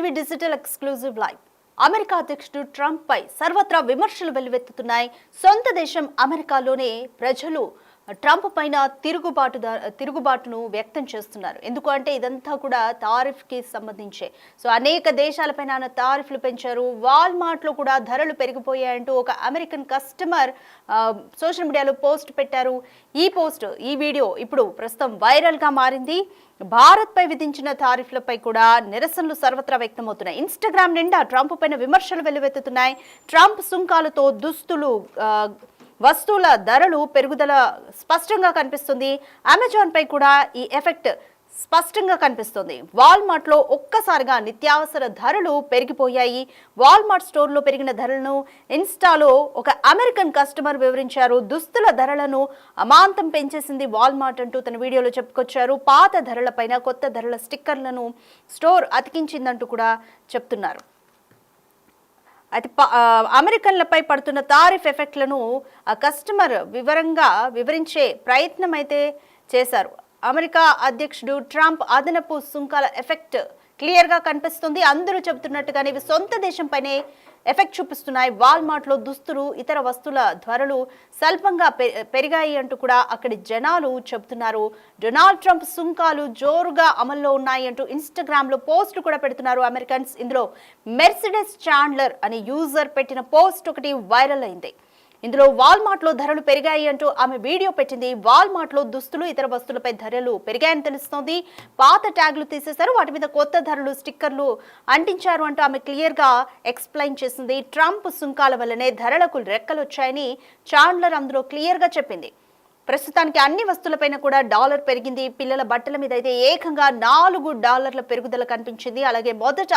TV digital exclusive live. America అధ్యక్షుడు Trump పై సర్వత్రా విమర్శలు వెల్లువెత్తుతున్నాయి. సొంత దేశం అమెరికాలోనే ప్రజలు ట్రంప్ పైన తిరుగుబాటును వ్యక్తం చేస్తున్నారు. ఎందుకంటే ఇదంతా కూడా తారిఫ్ కి సంబంధించే. సో అనేక దేశాలపైన తారిఫ్లు పెంచారు. వాల్మార్ట్ లో కూడా ధరలు పెరిగిపోయాయంటూ ఒక అమెరికన్ కస్టమర్ సోషల్ మీడియాలో పోస్ట్ పెట్టారు. ఈ వీడియో ఇప్పుడు ప్రస్తుతం వైరల్ గా మారింది. భారత్ పై విధించిన తారిఫ్లపై కూడా నిరసనలు సర్వత్రా వ్యక్తమవుతున్నాయి. ఇన్స్టాగ్రామ్ నిండా ట్రంప్ పైన విమర్శలు వెల్లువెత్తుతున్నాయి. ట్రంప్ సుంకాలతో వస్తువుల ధరలు పెరుగుదల స్పష్టంగా కనిపిస్తుంది. అమెజాన్ పై కూడా ఈ ఎఫెక్ట్ స్పష్టంగా కనిపిస్తుంది. వాల్మార్ట్ లో ఒక్కసారిగా నిత్యావసర ధరలు పెరిగిపోయాయి. వాల్మార్ట్ స్టోర్ లో పెరిగిన ధరలను ఇన్స్టాలో ఒక అమెరికన్ కస్టమర్ వివరించారు. దుస్తుల ధరలను అమాంతం పెంచేసింది వాల్మార్ట్ అంటూ తన వీడియోలో చెప్పుకొచ్చారు. పాత ధరలపైన కొత్త ధరల స్టిక్కర్లను స్టోర్ అతికించిందంటూ కూడా చెప్తున్నారు. అయితే అమెరికన్లపై పడుతున్న తారిఫ్ ఎఫెక్ట్లను కస్టమర్ వివరించే ప్రయత్నం అయితే చేశారు. అమెరికా అధ్యక్షుడు ట్రంప్ అదనపు సుంకాల ఎఫెక్ట్ క్లియర్గా కనిపిస్తుంది. అందరూ చెబుతున్నట్టుగానే ఇవి సొంత దేశంపైనే ఎఫెక్ట్ చూపిస్తున్నాయి. వాల్మార్ట్ లో దుస్తులు, ఇతర వస్తువుల ధరలు స్వల్పంగా పెరిగాయి అంటూ కూడా అక్కడి జనాలు చెబుతున్నారు. డొనాల్డ్ ట్రంప్ సుంకాలు జోరుగా అమల్లో ఉన్నాయి అంటూ ఇన్స్టాగ్రామ్ లో పోస్ట్ కూడా పెడుతున్నారు అమెరికన్స్. ఇందులో మెర్సిడెస్ చాండ్లర్ అనే యూజర్ పెట్టిన పోస్ట్ ఒకటి వైరల్ అయింది. ఇందులో వాల్మార్ట్ లో ధరలు పెరిగాయి అంటూ ఆమె వీడియో పెట్టింది. వాల్మార్ట్ లో దుస్తులు, ఇతర వస్తువులపై ధరలు పెరిగాయని తెలుస్తోంది. పాత ట్యాగ్లు తీసేశారు, వాటి మీద కొత్త ధరలు, స్టిక్కర్లు అంటించారు అంటూ ఆమె క్లియర్ గా ఎక్స్ప్లెయిన్ చేసింది. ట్రంప్ సుంకాల వల్లనే ధరలకు రెక్కలు వచ్చాయని చాండ్లర్ అందులో క్లియర్ గా చెప్పింది. ప్రస్తుతానికి అన్ని వస్తువులపైన కూడా డాలర్ పెరిగింది. పిల్లల బట్టల మీద అయితే ఏకంగా $4 పెరుగుదల కనిపించింది. అలాగే మొదట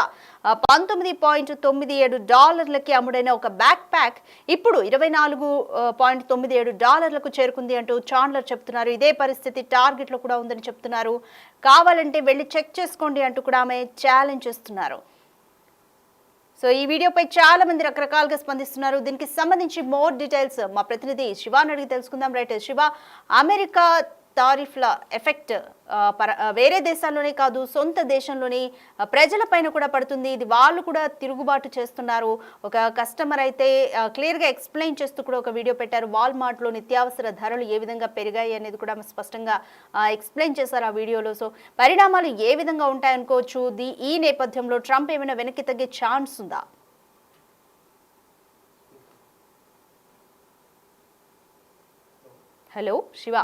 $19.97 అమ్ముడైన ఒక బ్యాక్ ప్యాక్ ఇప్పుడు $24.97 చేరుకుంది అంటూ చాండ్లర్ చెప్తున్నారు. ఇదే పరిస్థితి టార్గెట్ లో కూడా ఉందని చెప్తున్నారు. కావాలంటే వెళ్ళి చెక్ చేసుకోండి అంటూ కూడా ఆమె ఛాలెంజ్ చేస్తున్నారు. సో ఈ వీడియోపై చాలా మంది రకరకాలుగా స్పందిస్తున్నారు. దీనికి సంబంధించి మోర్ డీటెయిల్స్ మా ప్రతినిధి శివాని అడిగి తెలుసుకుందాం. రైట్ శివ, అమెరికా తారిఫ్ల ఎఫెక్ట్ వేరే దేశాల్లోనే కాదు, సొంత దేశంలోని ప్రజలపైన కూడా పడుతుంది. ఇది వాళ్ళు కూడా తిరుగుబాటు చేస్తున్నారు. ఒక కస్టమర్ అయితే క్లియర్గా ఎక్స్ప్లెయిన్ చేస్తూ కూడా ఒక వీడియో పెట్టారు. వాల్మార్ట్లో నిత్యావసర ధరలు ఏ విధంగా పెరిగాయి అనేది కూడా స్పష్టంగా ఎక్స్ప్లెయిన్ చేశారు ఆ వీడియోలో. సో పరిణామాలు ఏ విధంగా ఉంటాయనుకోవచ్చు. ఈ నేపథ్యంలో ట్రంప్ ఏమైనా వెనక్కి తగ్గే ఛాన్స్ ఉందా? హలో శివ.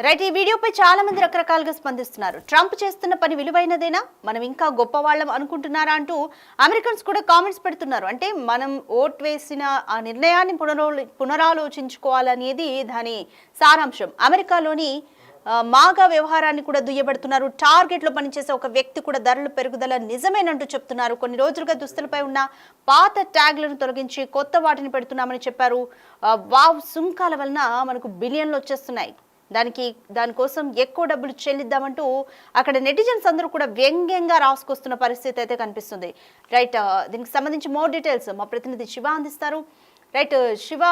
రైట్, ఈ వీడియోపై చాలా మంది రకరకాలుగా స్పందిస్తున్నారు. ట్రంప్ చేస్తున్న పని విలువైనదేనా, మనం ఇంకా గొప్పవాళ్ళం అనుకుంటున్నారా అంటూ అమెరికన్స్ కూడా కామెంట్స్ పెడుతున్నారు. అంటే మనం ఓట్ వేసిన ఆ నిర్ణయాన్ని పునరాలోచించుకోవాలనేది దాని సారాంశం. అమెరికాలోని మాగా వ్యవహారాన్ని కూడా దుయ్యబడుతున్నారు. టార్గెట్ లో పనిచేసే ఒక వ్యక్తి కూడా ధరల పెరుగుదల నిజమేనంటూ చెప్తున్నారు. కొన్ని రోజులుగా దుస్తులపై ఉన్న పాత ట్యాగ్లను తొలగించి కొత్త వాటిని పెడుతున్నామని చెప్పారు. సుంకాల వలన మనకు బిలియన్లు వచ్చేస్తున్నాయి, దానికోసం ఎక్కువ డబ్బులు చెల్లిద్దామంటూ అక్కడ నెటిజన్స్ అందరూ కూడా వ్యంగ్యంగా రాసుకొస్తున్న పరిస్థితి అయితే కనిపిస్తుంది. రైట్, దీనికి సంబంధించి మోర్ డీటెయిల్స్ మా ప్రతినిధి శివ అందిస్తారు. రైట్ శివ,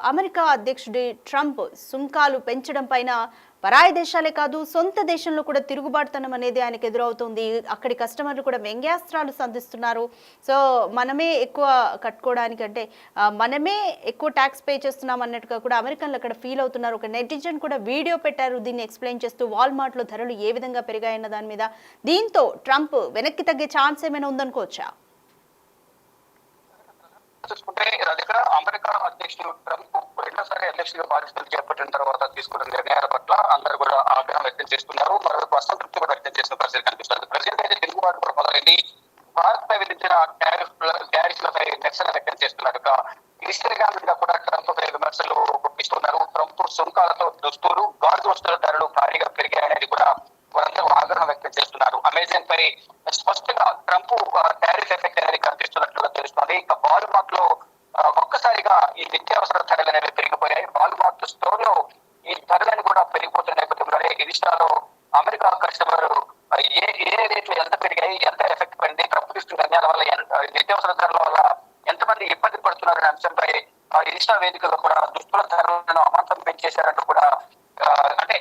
అమెరికా అధ్యక్షుడి ట్రంప్ సుంకాలు పెంచడం పైన పరాయి దేశాలే కాదు, సొంత దేశంలో కూడా తిరుగుబాటుతనం అనేది ఆయనకు ఎదురవుతుంది. అక్కడి కస్టమర్లు కూడా వ్యంగ్యాస్త్రాలు సంధిస్తున్నారు. సో మనమే ఎక్కువ కట్టుకోవడానికి, అంటే మనమే ఎక్కువ ట్యాక్స్ పే చేస్తున్నాం అన్నట్టుగా కూడా అమెరికన్లు అక్కడ ఫీల్ అవుతున్నారు. ఒక నెటిజన్ కూడా వీడియో పెట్టారు దీన్ని ఎక్స్ప్లెయిన్ చేస్తూ, వాల్మార్ట్లో ధరలు ఏ విధంగా పెరిగాయన్న దాని మీద. దీంతో ట్రంప్ వెనక్కి తగ్గే ఛాన్స్ ఏమైనా ఉందనుకోవచ్చా? చూసుకుంటే దగ్గర అమెరికా అధ్యక్షుడు ట్రంప్ రెండోసారి ఎలక్షన్ బాధ్యతలు చేపట్టిన తర్వాత తీసుకున్న నిర్ణయాల పట్ల అందరూ కూడా ఆగ్రహం వ్యక్తం చేస్తున్నారు. మరొక అసంతృప్తి కూడా వ్యక్తం చేసిన పరిస్థితి కనిపిస్తుంది. ప్రజెంట్ అయితే తిరుగుబాటు కూడా మొదలైంది. భారత్ పై విధించిన ట్యారిఫ్లపై నిరసన వ్యక్తం చేస్తున్నారు. ఇన్స్టాగ్రామ్ మీద కూడా ట్రంప్ పై విమర్శలు గుప్పిస్తున్నారు. ట్రంప్ సుంకాలతో దుస్తులు, గాజు వస్తువుల ధరలు భారీగా పెరిగాయనేది కూడా వారందరూ ఆగ్రహం వ్యక్తం చేస్తున్నారు. అమెజాన్ పై స్పష్టంగా ట్రంప్ టారిఫ్ ఎఫెక్ట్ అనేది కనిపిస్తున్నట్లుగా తెలుస్తుంది. ఇక వాల్మార్ట్ లో ఒక్కసారిగా ఈ నిత్యావసర ధరలు అనేవి పెరిగిపోయాయి. వాల్మార్ట్ స్టోర్ లో ఈ ధరలను కూడా పెరిగిపోతున్న నేపథ్యంలోనే ఇన్స్టాలో అమెరికా కస్టమర్ ఏ రేట్లు ఎంత పెరిగాయి, ఎంత ఎఫెక్ట్ పడింది, ప్రభుత్వ నిర్ణయాల వల్ల నిత్యావసర ధరల వల్ల ఎంతమంది ఇబ్బంది పడుతున్నారనే అంశంపై ఇన్స్టా వేదికగా కూడా దుస్తుల ధరలను అమాంతం పెంచేశారంటూ కూడా అంటే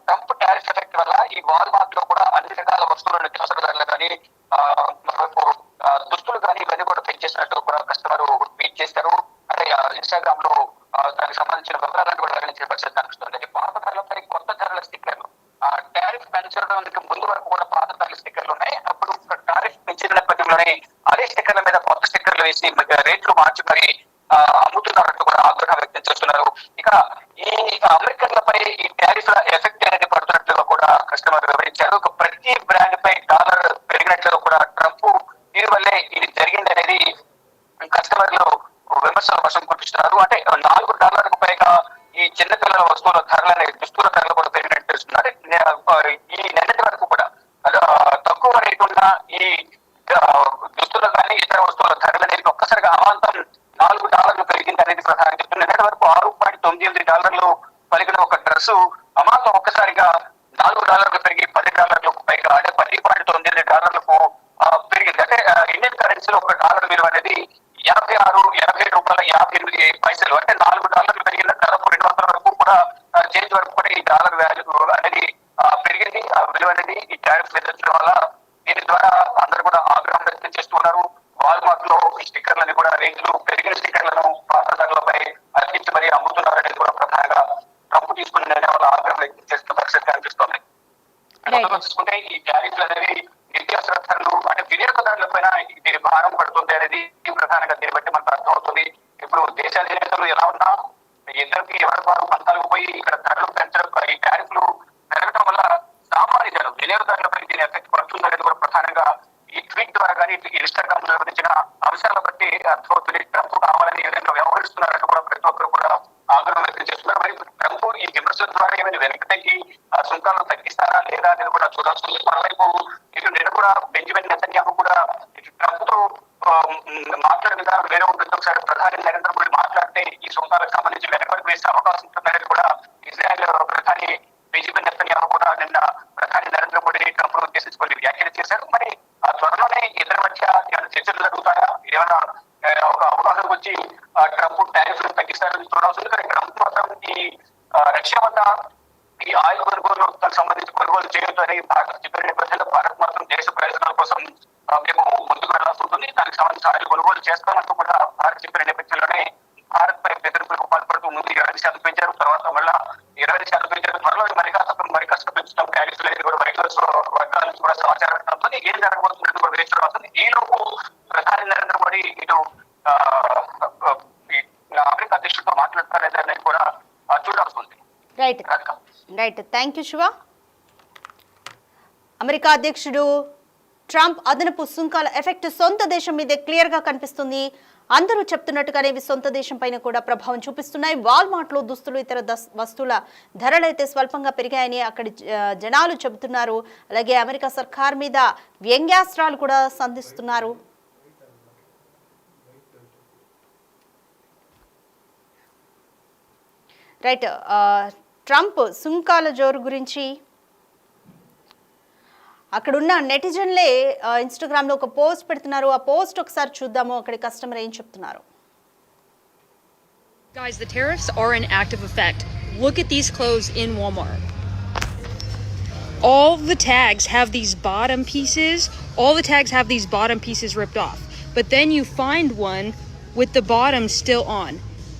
ట్రంప్ టారిఫ్ ఎఫెక్ట్ వల్ల ఈ వాల్మార్ట్ లో కూడా అన్ని రకాల వస్తువులు నిత్యావసర ధరలు కానీ దుస్తులు కానీ ఇవన్నీ కూడా పెంచేసినట్టు కూడా కస్టమర్ ట్వీట్ చేశారు. అంటే ఇన్స్టాగ్రామ్ లో దానికి సంబంధించిన వివరాలను కూడా వెల్లడించే పరిస్థితి కనిపిస్తుంది. పాత ధరలపై కొత్త ధరల స్టిక్కర్లు టారిఫ్ పెంచడానికి ముందు వరకు కూడా పాత ధరల స్టిక్కర్లు ఉన్నాయి. అప్పుడు టారిఫ్ పెంచిన నేపథ్యంలోనే అదే స్టిక్కర్ల మీద కొత్త స్టిక్కర్లు వేసి రేట్లు మార్చి మరి అమ్ముతున్నారంటూ కూడా ఆగ్రహం వ్యక్తం చేస్తున్నారు. ఇక ఈ అమెరికన్లపై ఈ టారిఫ్ల ఎఫెక్ట్ అనేది పడుతున్నట్లుగా కూడా కస్టమర్ వివరించారు. ప్రతి బ్రాండ్ పై డాలర్ పెరిగినట్లుగా కూడా ట్రంప్ దీని వల్లే ఇది జరిగిందనేది కస్టమర్లు విమర్శల వర్షం కురిపిస్తున్నారు. అంటే $4 పైగా ఈ చిన్నపిల్లల వస్తువుల ధరలని దుస్తుల ధరలు కూడా పెరిగినట్టు తెలుస్తున్నారు. ఈ నిన్నటి వరకు కూడా తక్కువ రేటు ఉన్న ఈ దుస్తులు కానీ ఇతర వస్తువుల ధరలు అనేది ఒక్కసారిగా అమాంతం $4 పెరిగింది అనేది ప్రధానంగా చెప్తుంది. నిన్నటి వరకు $6.98 పలికిన ఒక డ్రెస్సు అమాంతం ఒక్కసారిగా $4 పెరిగి $10 పైగా అంటే $10.98 పెరిగింది. అంటే ఇండియన్ కరెన్సీలో ఒక డాలర్ విలువ అనేది $56.58 అంటే $4 పెరిగిన దాదాపు 200 వరకు కూడా చేంజ్ వరకు కూడా ఈ డాలర్ వాల్యూ అనేది పెరిగింది. ఆ విలువ అనేది ఈ టారిఫ్ విధించడం వల్ల దీని ద్వారా అందరూ కూడా ఆగ్రహం వ్యక్తం చేస్తున్నారు. వాల్మార్ట్ లో ఈ స్టిక్కర్లని కూడా రేట్లు పెరిగిన స్టిక్కర్లను పాత ధరలపై అతికించి మరీ అమ్ముతున్నారనేది కూడా ప్రధానంగా ట్రంప్ తీసుకున్న నిర్ణయం వల్ల ఆగ్రహం వ్యక్తం చేస్తున్న పరిస్థితి కనిపిస్తుంది. చూసుకుంటే ఈ టారిఫ్లు అనేవి నిత్యావసర ధరలు అంటే వినియోగదారుల పైన దీని భారం పడుతుంది అనేది ప్రధానంగా దీన్ని బట్టి మనకు అర్థమవుతుంది. ఇప్పుడు దేశాధినేతలు ఎలా ఉన్నా ఇద్దరికి ఎవరి వారు పంతాలకు పోయి ఇక్కడ ధరలు పెంచడం ఈ టారిఫ్లు పెరగడం వల్ల సామాన్య జనం వినియోగదారులపై దీని ఎఫెక్ట్ పడుతుంది అనేది కూడా ప్రధానంగా ఈ ట్వీట్ ద్వారా కానీ ఇన్స్టాగ్రామ్ సంబంధించిన అంశాల బట్టి అర్థమవుతుంది. ట్రంప్ కావాలని ఏదైనా వ్యవహరిస్తున్నారంటే కూడా ప్రతి ఒక్కరు కూడా ఆగ్రహం వ్యక్తం చేస్తున్నారు. మరి ట్రంప్ ఈ విమర్శల ద్వారా ఏమైనా వెనక్కి తగ్గి ఆ సుంకాలను తగ్గిస్తారా లేదా అనేది కూడా చూడాల్సింది. మరోవైపు ఇటు నేను కూడా బెంజమిన్ నెతన్యాహు కూడా ఇటు ట్రంప్ తో మాట్లాడే విధానం వేరే ఉంటుంది. ఒకసారి ప్రధాని నరేంద్ర మోడీ మాట్లాడితే ఈ సుంకాలకు సంబంధించి వెనకబడి వేసే అవకాశం ఉంటుందనేది కూడా ఇజ్రాయెల్ ప్రధాని బెంజమిన్ నెతన్యాహు కూడా నిన్న ప్రధాని నరేంద్ర మోడీని ట్రంప్ ఉద్దేశించి కొన్ని వ్యాఖ్యలు చేశారు. మరి ఆ త్వరలోనే ఇద్దరి మధ్య ఏమైనా చర్చలు జరుగుతాయా, ఏమైనా ఒక అవకాశం వచ్చి ట్రంప్ టారిఫ్లు తగ్గిస్తారని చూడాల్సింది. కానీ ట్రంప్ మాత్రం ఈ రష్యా వద్ద ఈ ఆయిల్ కొనుగోలుకు సంబంధించి కొనుగోలు చేయొద్దు అని భారత్ చెప్పిన నేపథ్యంలో భారత్ మాత్రం దేశ ప్రయోజనాల కోసం మేము ముందుకు వెళ్లాల్సి ఉంటుంది. దానికి సంబంధించి ఆయిల్ కొనుగోలు చేస్తామంటూ కూడా భారత్ చెప్పిన నేపథ్యంలోనే భారత్ పై బెదిరింపులకు పాల్పడుతూ ముందు 20% పెంచారు, తర్వాత మళ్ళా 20% పెంచారు. త్వరలో మరి కాస్త పెంచుతాం టారిఫ్లు అనేది కూడా వర్గాల నుంచి కూడా సమాచారం ఉంటుంది. ఏం జరగబోతుందని కూడా వేచి చూడాల్సింది. ఈ లోపు ప్రధాని నరేంద్ర మోడీ ఇటు అమెరికా అధ్యక్షుడితో మాట్లాడతారనేది కూడా చూడాల్సి ఉంది. Right thank you Shiva. America అధ్యక్షుడు ట్రంప్ అదనపు సుంకాల ఎఫెక్ట్ సొంత దేశం మీదే క్లియర్ గా కనిపిస్తుంది. అందరూ చెప్తున్నట్టుగానే ఇవి సొంత దేశం పైన కూడా ప్రభావం చూపిస్తున్నాయి. వాల్మార్ట్ లో దుస్తులు ఇతర వస్తువుల ధరలైతే స్వల్పంగా పెరిగాయని అక్కడి జనాలు చెబుతున్నారు. అలాగే అమెరికా సర్కార్ మీద వ్యంగ్యాస్త్రాలు కూడా సంధిస్తున్నారు. రైట్, ట్రంప్ సుంకాల జోరు గురించి అక్కడున్న నెటిజన్లే ఇన్స్టాగ్రామ్ లో ఒక పోస్ట్ పెడుతున్నారు. ఆ పోస్ట్ ఒకసారి చూద్దాము. అక్కడ కస్టమర్ ఏం చెప్తున్నారు. Guys, the tariffs are in active effect. Look at these clothes in Walmart. All the tags have these bottom pieces. All the tags have these bottom pieces ripped off. But then you find one with the bottom still on.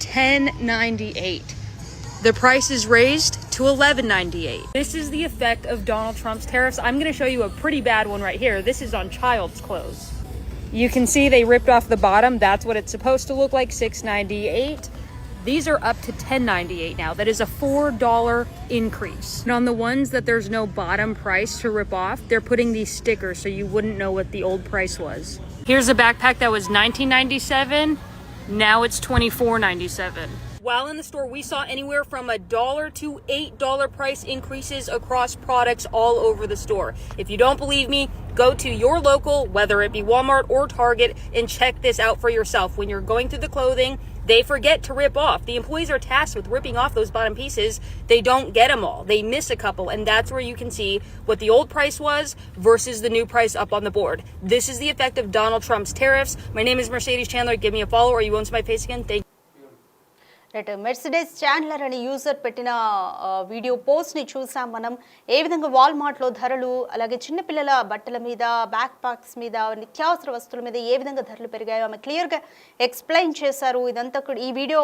$10.98. The price is raised to $11.98. This is the effect of Donald Trump's tariffs. I'm going to show you a pretty bad one right here. This is on child's clothes. You can see they ripped off the bottom. That's what it's supposed to look like, $6.98. These are up to $10.98 now. That is a $4 increase. And on the ones that there's no bottom price to rip off, they're putting these stickers so you wouldn't know what the old price was. Here's a backpack that was $19.97. Now it's $24.97. While in the store, we saw anywhere from $1 to $8 price increases across products all over the store. If you don't believe me, go to your local, whether it be Walmart or Target, and check this out for yourself. When you're going through the clothing, they forget to rip off. The employees are tasked with ripping off those bottom pieces. They don't get them all. They miss a couple, and that's where you can see what the old price was versus the new price up on the board. This is the effect of Donald Trump's tariffs. My name is Mercedes Chandler. Give me a follow or you won't see my face again. Thank you. Right, Mercedes Chandler అనే user పెట్టిన video పోస్ట్ని చూసాం మనం. ఏ విధంగా వాల్మార్ట్లో ధరలు, అలాగే చిన్నపిల్లల బట్టల మీద, బ్యాక్ ప్యాక్స్ మీద, నిత్యావసర వస్తువుల మీద ఏ విధంగా ధరలు పెరిగాయో ఆమె క్లియర్గా ఎక్స్ప్లెయిన్ చేశారు. ఇదంతా ఈ వీడియో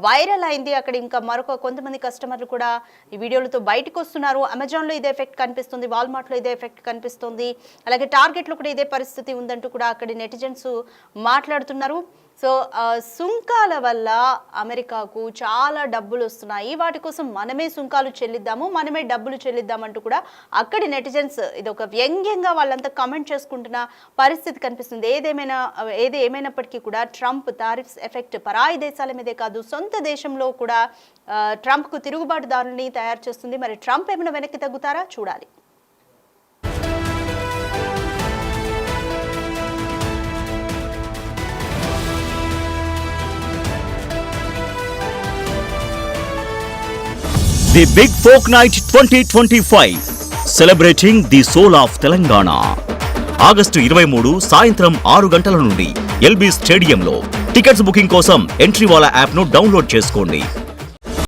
వైరల్ అయింది. అక్కడ ఇంకా కొంతమంది కస్టమర్లు కూడా ఈ వీడియోలతో బయటకు వస్తున్నారు. అమెజాన్లో ఇదే ఎఫెక్ట్ కనిపిస్తుంది, వాల్మార్ట్లో ఇదే ఎఫెక్ట్ కనిపిస్తుంది, అలాగే టార్గెట్లో కూడా ఇదే పరిస్థితి ఉందంటూ కూడా అక్కడి నెటిజన్స్ మాట్లాడుతున్నారు. సో సుంకాల వల్ల అమెరికాకు చాలా డబ్బులు వస్తున్నాయి, వాటి కోసం మనమే సుంకాలు చెల్లిద్దాము, మనమే డబ్బులు చెల్లిద్దామంటూ కూడా అక్కడి నెటిజన్స్ ఇది ఒక వ్యంగ్యంగా వాళ్ళంతా కమెంట్ చేసుకుంటున్న పరిస్థితి కనిపిస్తుంది. ఏమైనప్పటికీ కూడా ట్రంప్ టారిఫ్స్ ఎఫెక్ట్ పరాయి దేశాల మీదే కాదు, సొంత దేశంలో కూడా ట్రంప్కు తిరుగుబాటుదారుని తయారు చేస్తుంది. మరి ట్రంప్ ఏమైనా వెనక్కి తగ్గుతారా చూడాలి. The Big Folk Night 2025 celebrating the soul of Telangana. August 23 సాయంత్రం 6 గంటల నుండి ఎల్బీ స్టేడియంలో. టికెట్స్ బుకింగ్ కోసం ఎంట్రీ వాలా యాప్ను డౌన్లోడ్ చేసుకోండి.